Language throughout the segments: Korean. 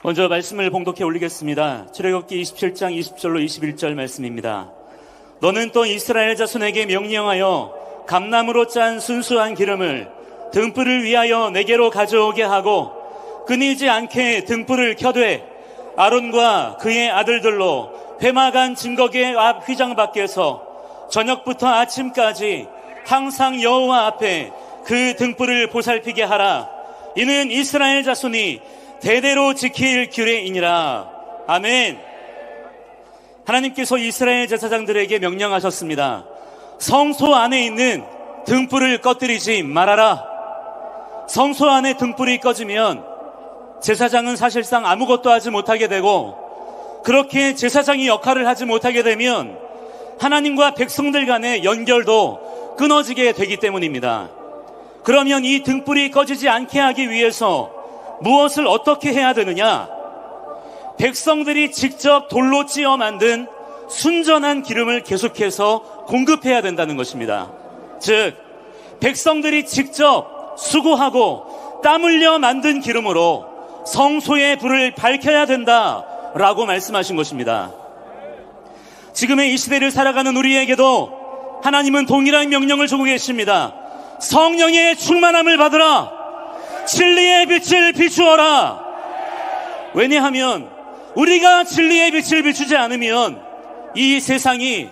먼저 말씀을 봉독해 올리겠습니다. 출애굽기 27장 20절로 21절 말씀입니다. 너는 또 이스라엘 자손에게 명령하여 감나무로 짠 순수한 기름을 등불을 위하여 내게로 가져오게 하고 끊이지 않게 등불을 켜되 아론과 그의 아들들로 회막안 증거계 앞 휘장 밖에서 저녁부터 아침까지 항상 여호와 앞에 그 등불을 보살피게 하라. 이는 이스라엘 자손이 대대로 지킬 규례이니라. 아멘. 하나님께서 이스라엘 제사장들에게 명령하셨습니다. 성소 안에 있는 등불을 꺼뜨리지 말아라. 성소 안에 등불이 꺼지면 제사장은 사실상 아무것도 하지 못하게 되고, 그렇게 제사장이 역할을 하지 못하게 되면 하나님과 백성들 간의 연결도 끊어지게 되기 때문입니다. 그러면 이 등불이 꺼지지 않게 하기 위해서 무엇을 어떻게 해야 되느냐? 백성들이 직접 돌로 찧어 만든 순전한 기름을 계속해서 공급해야 된다는 것입니다. 즉, 백성들이 직접 수고하고 땀 흘려 만든 기름으로 성소의 불을 밝혀야 된다라고 말씀하신 것입니다. 지금의 이 시대를 살아가는 우리에게도 하나님은 동일한 명령을 주고 계십니다. 성령의 충만함을 받으라. 진리의 빛을 비추어라. 왜냐하면 우리가 진리의 빛을 비추지 않으면 이 세상이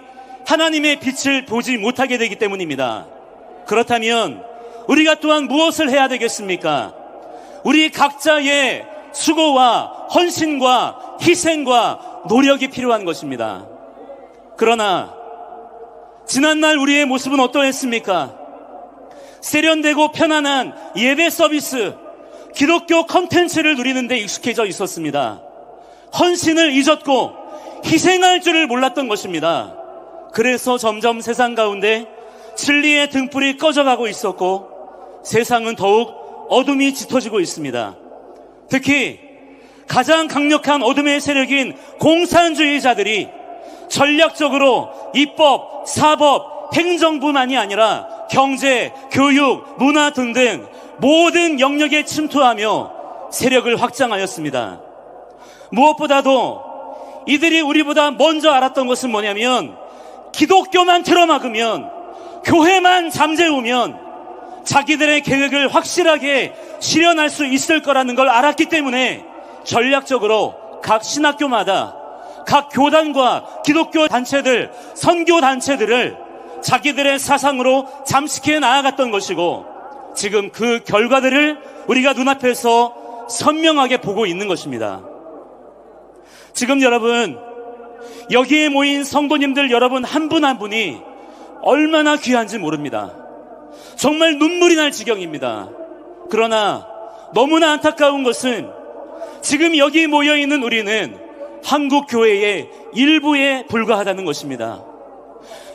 하나님의 빛을 보지 못하게 되기 때문입니다. 그렇다면 우리가 또한 무엇을 해야 되겠습니까? 우리 각자의 수고와 헌신과 희생과 노력이 필요한 것입니다. 그러나 지난날 우리의 모습은 어떠했습니까? 세련되고 편안한 예배 서비스, 기독교 컨텐츠를 누리는 데 익숙해져 있었습니다. 헌신을 잊었고 희생할 줄을 몰랐던 것입니다. 그래서 점점 세상 가운데 진리의 등불이 꺼져가고 있었고 세상은 더욱 어둠이 짙어지고 있습니다. 특히 가장 강력한 어둠의 세력인 공산주의자들이 전략적으로 입법, 사법, 행정부만이 아니라 경제, 교육, 문화 등등 모든 영역에 침투하며 세력을 확장하였습니다. 무엇보다도 이들이 우리보다 먼저 알았던 것은 뭐냐면 기독교만 틀어막으면, 교회만 잠재우면 자기들의 계획을 확실하게 실현할 수 있을 거라는 걸 알았기 때문에 전략적으로 각 신학교마다 각 교단과 기독교 단체들, 선교 단체들을 자기들의 사상으로 잠식해 나아갔던 것이고, 지금 그 결과들을 우리가 눈앞에서 선명하게 보고 있는 것입니다. 지금 여러분, 여기에 모인 성도님들 여러분 한 분 한 분이 얼마나 귀한지 모릅니다. 정말 눈물이 날 지경입니다. 그러나 너무나 안타까운 것은 지금 여기 모여있는 우리는 한국 교회의 일부에 불과하다는 것입니다.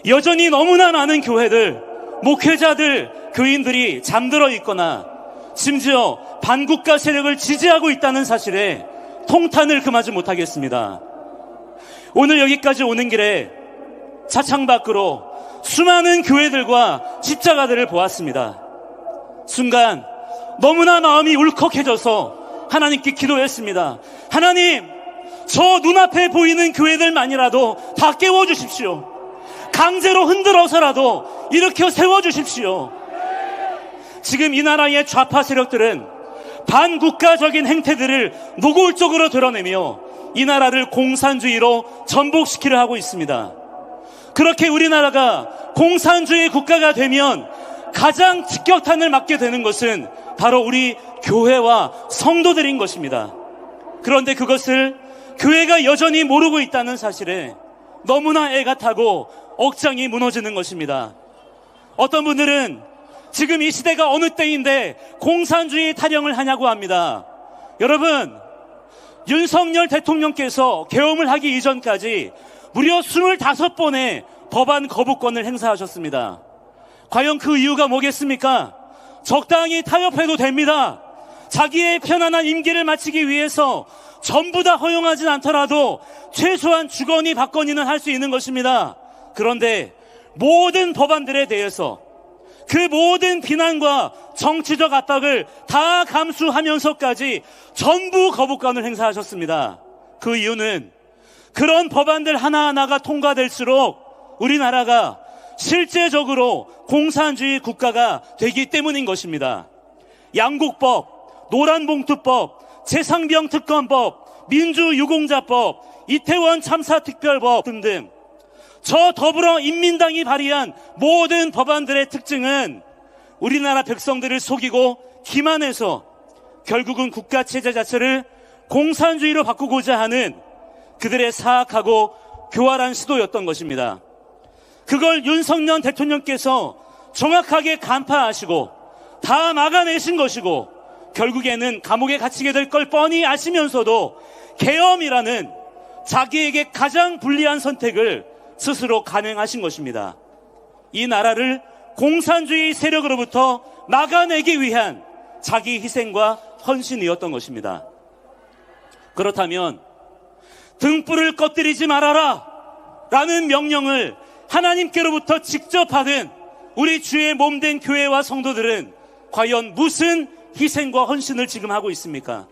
여전히 너무나 많은 교회들, 목회자들, 교인들이 잠들어 있거나 심지어 반국가 세력을 지지하고 있다는 사실에 통탄을 금하지 못하겠습니다. 오늘 여기까지 오는 길에 차창 밖으로 수많은 교회들과 십자가들을 보았습니다. 순간 너무나 마음이 울컥해져서 하나님께 기도했습니다. 하나님, 저 눈앞에 보이는 교회들만이라도 다 깨워주십시오. 강제로 흔들어서라도 일으켜 세워주십시오. 지금 이 나라의 좌파 세력들은 반국가적인 행태들을 노골적으로 드러내며 이 나라를 공산주의로 전복시키려 하고 있습니다. 그렇게 우리나라가 공산주의 국가가 되면 가장 직격탄을 맞게 되는 것은 바로 우리 교회와 성도들인 것입니다. 그런데 그것을 교회가 여전히 모르고 있다는 사실에 너무나 애가 타고 억장이 무너지는 것입니다. 어떤 분들은 지금 이 시대가 어느 때인데 공산주의 타령을 하냐고 합니다. 여러분, 윤석열 대통령께서 계엄을 하기 이전까지 무려 25번의 법안 거부권을 행사하셨습니다. 과연 그 이유가 뭐겠습니까? 적당히 타협해도 됩니다. 자기의 편안한 임기를 마치기 위해서 전부 다 허용하진 않더라도 최소한 주거니 받거니는 할 수 있는 것입니다. 그런데 모든 법안들에 대해서 그 모든 비난과 정치적 압박을 다 감수하면서까지 전부 거부권을 행사하셨습니다. 그 이유는 그런 법안들 하나하나가 통과될수록 우리나라가 실제적으로 공산주의 국가가 되기 때문인 것입니다. 양국법, 노란봉투법, 재상병특검법, 민주유공자법, 이태원 참사특별법 등등 저 더불어인민당이 발의한 모든 법안들의 특징은 우리나라 백성들을 속이고 기만해서 결국은 국가체제 자체를 공산주의로 바꾸고자 하는 그들의 사악하고 교활한 시도였던 것입니다. 그걸 윤석열 대통령께서 정확하게 간파하시고 다 막아내신 것이고 결국에는 감옥에 갇히게 될 걸 뻔히 아시면서도 계엄이라는 자기에게 가장 불리한 선택을 스스로 감행하신 것입니다. 이 나라를 공산주의 세력으로부터 막아내기 위한 자기 희생과 헌신이었던 것입니다. 그렇다면 등불을 꺼뜨리지 말아라 라는 명령을 하나님께로부터 직접 받은 우리 주의 몸된 교회와 성도들은 과연 무슨 희생과 헌신을 지금 하고 있습니까?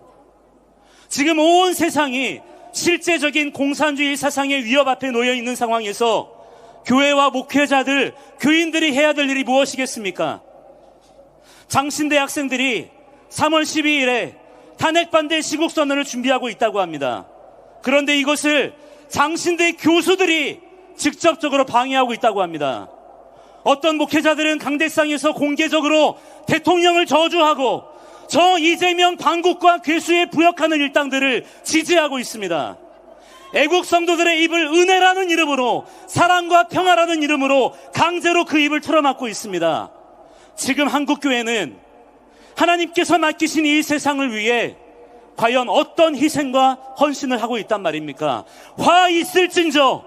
지금 온 세상이 실제적인 공산주의 사상의 위협 앞에 놓여 있는 상황에서 교회와 목회자들, 교인들이 해야 될 일이 무엇이겠습니까? 장신대 학생들이 3월 12일에 탄핵반대 시국선언을 준비하고 있다고 합니다. 그런데 이것을 장신대 교수들이 직접적으로 방해하고 있다고 합니다. 어떤 목회자들은 강대상에서 공개적으로 대통령을 저주하고 저 이재명 반국과 괴수에 부역하는 일당들을 지지하고 있습니다. 애국 성도들의 입을 은혜라는 이름으로, 사랑과 평화라는 이름으로 강제로 그 입을 틀어막고 있습니다. 지금 한국교회는 하나님께서 맡기신 이 세상을 위해 과연 어떤 희생과 헌신을 하고 있단 말입니까? 화 있을진저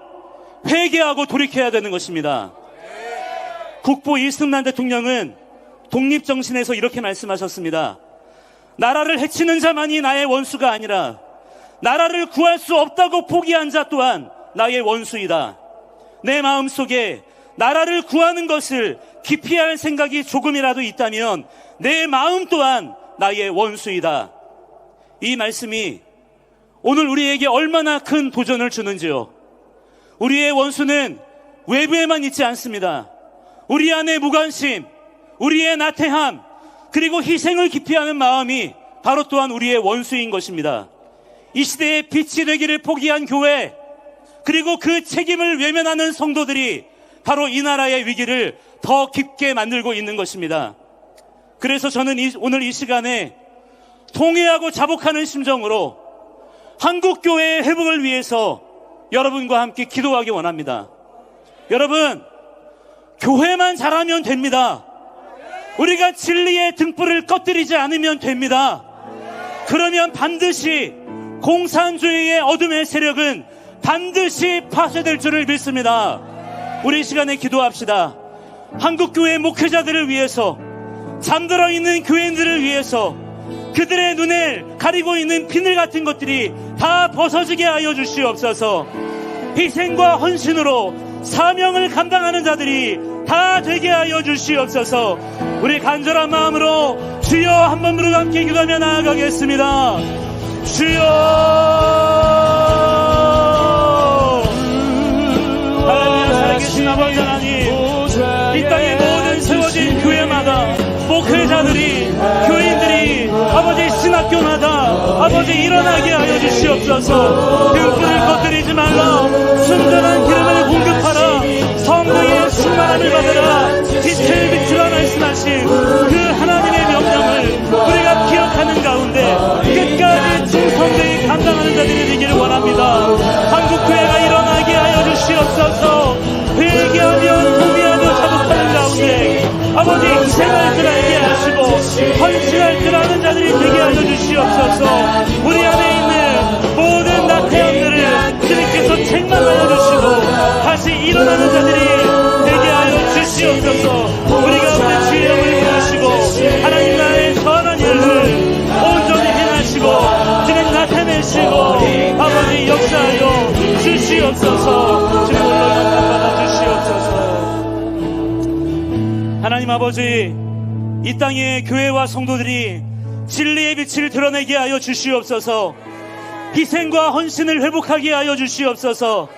회개하고 돌이켜야 되는 것입니다. 국보 이승만 대통령은 독립정신에서 이렇게 말씀하셨습니다. 나라를 해치는 자만이 나의 원수가 아니라 나라를 구할 수 없다고 포기한 자 또한 나의 원수이다. 내 마음속에 나라를 구하는 것을 기피할 생각이 조금이라도 있다면 내 마음 또한 나의 원수이다. 이 말씀이 오늘 우리에게 얼마나 큰 도전을 주는지요. 우리의 원수는 외부에만 있지 않습니다. 우리 안의 무관심, 우리의 나태함, 그리고 희생을 기피하는 마음이 바로 또한 우리의 원수인 것입니다. 이 시대의 빛이 되기를 포기한 교회, 그리고 그 책임을 외면하는 성도들이 바로 이 나라의 위기를 더 깊게 만들고 있는 것입니다. 그래서 저는 오늘 이 시간에 통회하고 자복하는 심정으로 한국교회의 회복을 위해서 여러분과 함께 기도하기 원합니다. 여러분, 교회만 잘하면 됩니다. 우리가 진리의 등불을 꺼뜨리지 않으면 됩니다. 그러면 반드시 공산주의의 어둠의 세력은 반드시 파쇄될 줄을 믿습니다. 우리 이 시간에 기도합시다. 한국교회 목회자들을 위해서, 잠들어 있는 교인들을 위해서 그들의 눈을 가리고 있는 비늘 같은 것들이 다 벗어지게 하여 주시옵소서. 희생과 헌신으로 사명을 감당하는 자들이 다 되게 하여 주시옵소서. 우리 간절한 마음으로 주여 한번 부르고 함께 기도하며 나아가겠습니다. 주여. 하나님 살아계신 아버지 하나님, 이 땅의 모든 세워진 교회마다 목회자들이, 교인들이, 아버지 신학교마다 아버지 일어나게 하여 주시옵소서. 등불을 꺼뜨리지 말라. 순전한 기름을 공급하라. 성령의 충만함을 받으라. 빛을 비추라 말씀하신 그 하나님의 명령을 우리가 기억하는 가운데 끝까지 충성되게 감당하는 자들이 되기를 원합니다. 한국교회가 일어나게 하여 주시옵소서. 회개하며 통회하며 자복하는 가운데 아버지 희생할 줄 알게 하시고 헌신할 줄 아는 자들이 되게 하여 주시옵소서. 우리 안에 있는 모든 나태함들을 주님께서 책망하여 주시고 다시 일어나는 자들이 되게 하여 주시옵소서. 우리 가운데 주의 영을 부으시고 하나님 나라의 선한 일을 온전히 행하시고 주님 나타내시고 아버지 역사하여 주시옵소서. 주님 홀로 영광 받아 주시옵소서. 하나님 아버지, 이 땅의 교회와 성도들이 진리의 빛을 드러내게 하여 주시옵소서. 희생과 헌신을 회복하게 하여 주시옵소서.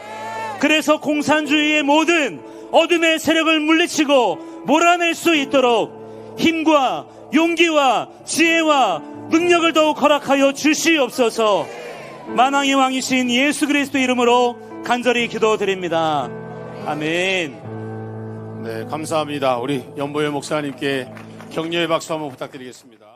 그래서 공산주의의 모든 어둠의 세력을 물리치고 몰아낼 수 있도록 힘과 용기와 지혜와 능력을 더욱 허락하여 주시옵소서. 만왕의 왕이신 예수 그리스도 이름으로 간절히 기도드립니다. 아멘. 네, 감사합니다. 우리 연보혜 목사님께 격려의 박수 한번 부탁드리겠습니다.